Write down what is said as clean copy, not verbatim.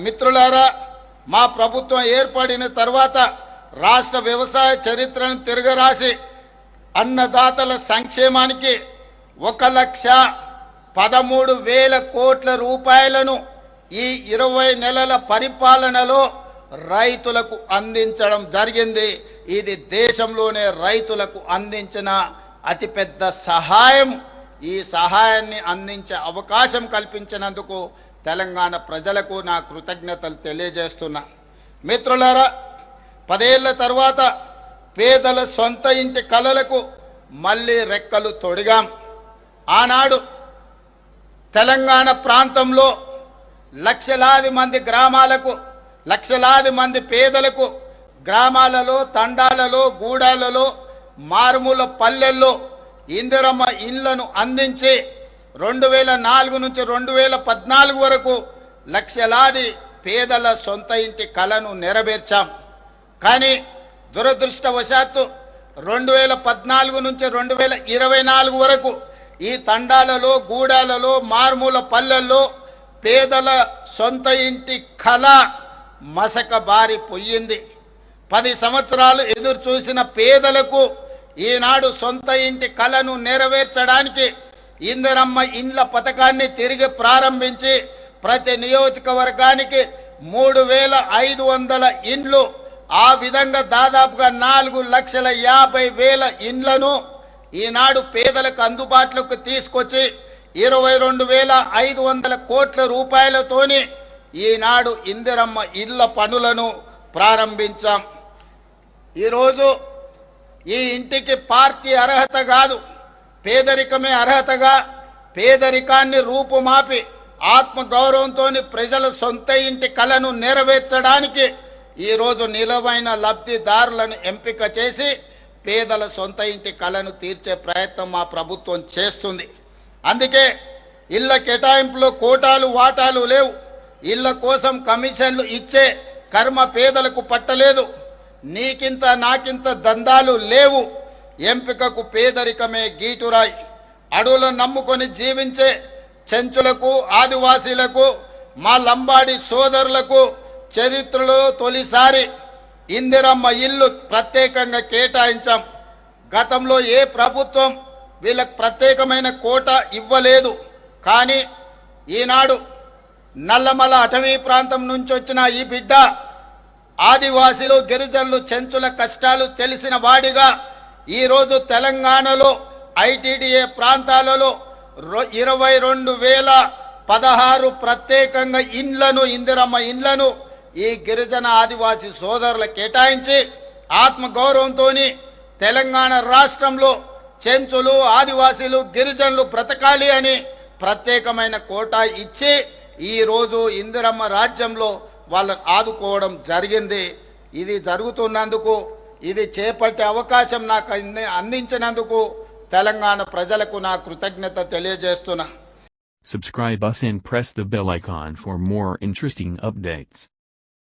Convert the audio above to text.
మిత్రులారా, మా ప్రభుత్వం ఏర్పడిన తర్వాత రాష్ట్ర వ్యవసాయ చరిత్రను తిరగరాసి అన్నదాతల సంక్షేమానికి 1,13,000 కోట్ల రూపాయలను ఈ 20 నెలల పరిపాలనలో రైతులకు అందించడం జరిగింది. ఇది దేశంలోనే రైతులకు అందించిన అతిపెద్ద సహాయం. ఈ సహాయాన్ని అందించే అవకాశం కల్పించినందుకు తెలంగాణ ప్రజలకు నా కృతజ్ఞతలు తెలియజేస్తున్నా. మిత్రులారా, 10 ఏళ్ల తర్వాత పేదల సొంత ఇంటి కలలకు మళ్ళీ రెక్కలు తొడిగాం. ఆనాడు తెలంగాణ ప్రాంతంలో లక్షలాది మంది గ్రామాలకు, లక్షలాది మంది పేదలకు గ్రామాలలో, తండాలలో, గూడాలలో, మారుమూల పల్లెల్లో ఇందిరమ్మ ఇళ్లను అందించి 2004 నుంచి 2014 వరకు లక్షలాది పేదల సొంత ఇంటి కలను నెరవేర్చాం. కానీ దురదృష్టవశాత్తు 2014 నుంచి 2024 వరకు ఈ తండాలలో, గూడాలలో, మారుమూల పల్లెల్లో పేదల సొంత ఇంటి కళ మసక బారి పొయ్యింది. 10 సంవత్సరాలు ఎదురు చూసిన పేదలకు ఈనాడు సొంత ఇంటి కలను నెరవేర్చడానికి ఇందిరమ్మ ఇండ్ల పథకాన్ని తిరిగి ప్రారంభించి ప్రతి నియోజకవర్గానికి 3,500 ఇండ్లు, ఆ విధంగా దాదాపుగా 4,50,000 ఇండ్లను ఈనాడు పేదలకు అందుబాటులోకి తీసుకొచ్చి 22,500 కోట్ల రూపాయలతోని ఈనాడు ఇందిరమ్మ ఇళ్ల పనులను ప్రారంభించాం. ఈరోజు ఈ ఇంటికి పార్టీ అర్హత కాదు, పేదరికమే అర్హతగా పేదరికాన్ని రూపుమాపి ఆత్మగౌరవంతో ప్రజల సొంత ఇంటి కలను నెరవేర్చడానికి ఈరోజు నిలవైన లబ్ధిదారులను ఎంపిక చేసి పేదల సొంత ఇంటి కలను తీర్చే ప్రయత్నం మా ప్రభుత్వం చేస్తుంది. అందుకే ఇళ్ల కేటాయింపులో కోటాలు వాటాలు లేవు. ఇళ్ల కోసం కమిషన్లు ఇచ్చే కర్మ పేదలకు పట్టలేదు. నీకింత నాకింత దందాలు లేవు. ఎంపికకు పేదరికమే గీటురాయి. అడవులను నమ్ముకొని జీవించే చెంచులకు, ఆదివాసీలకు, మా లంబాడి సోదరులకు చరిత్రలో తొలిసారి ఇందిరమ్మ ఇల్లు ప్రత్యేకంగా కేటాయించాం. గతంలో ఏ ప్రభుత్వం వీళ్ళకు ప్రత్యేకమైన కోట ఇవ్వలేదు. కానీ ఈనాడు నల్లమల అటవీ ప్రాంతం నుంచి వచ్చిన ఈ బిడ్డ ఆదివాసీలు, గిరిజనులు, చెంచుల కష్టాలు తెలిసిన వాడిగా ఈరోజు తెలంగాణలో ఐటీడీఏ ప్రాంతాలలో 22,016 ప్రత్యేకంగా ఇండ్లను, ఇందిరమ్మ ఇండ్లను ఈ గిరిజన ఆదివాసీ సోదరుల కేటాయించి ఆత్మగౌరవంతో తెలంగాణ రాష్ట్రంలో చెంచులు, ఆదివాసీలు, గిరిజనులు బ్రతకాలి అని ప్రత్యేకమైన కోటా ఇచ్చి ఈరోజు ఇందిరమ్మ రాజ్యంలో వాళ్ళని ఆదుకోవడం జరిగింది. ఇది జరుగుతున్నందుకు, ఇది చేపట్టే అవకాశం నాకు అందించినందుకు తెలంగాణ ప్రజలకు నా కృతజ్ఞత తెలియజేస్తున్నా. Subscribe us and press the bell icon for more interesting updates.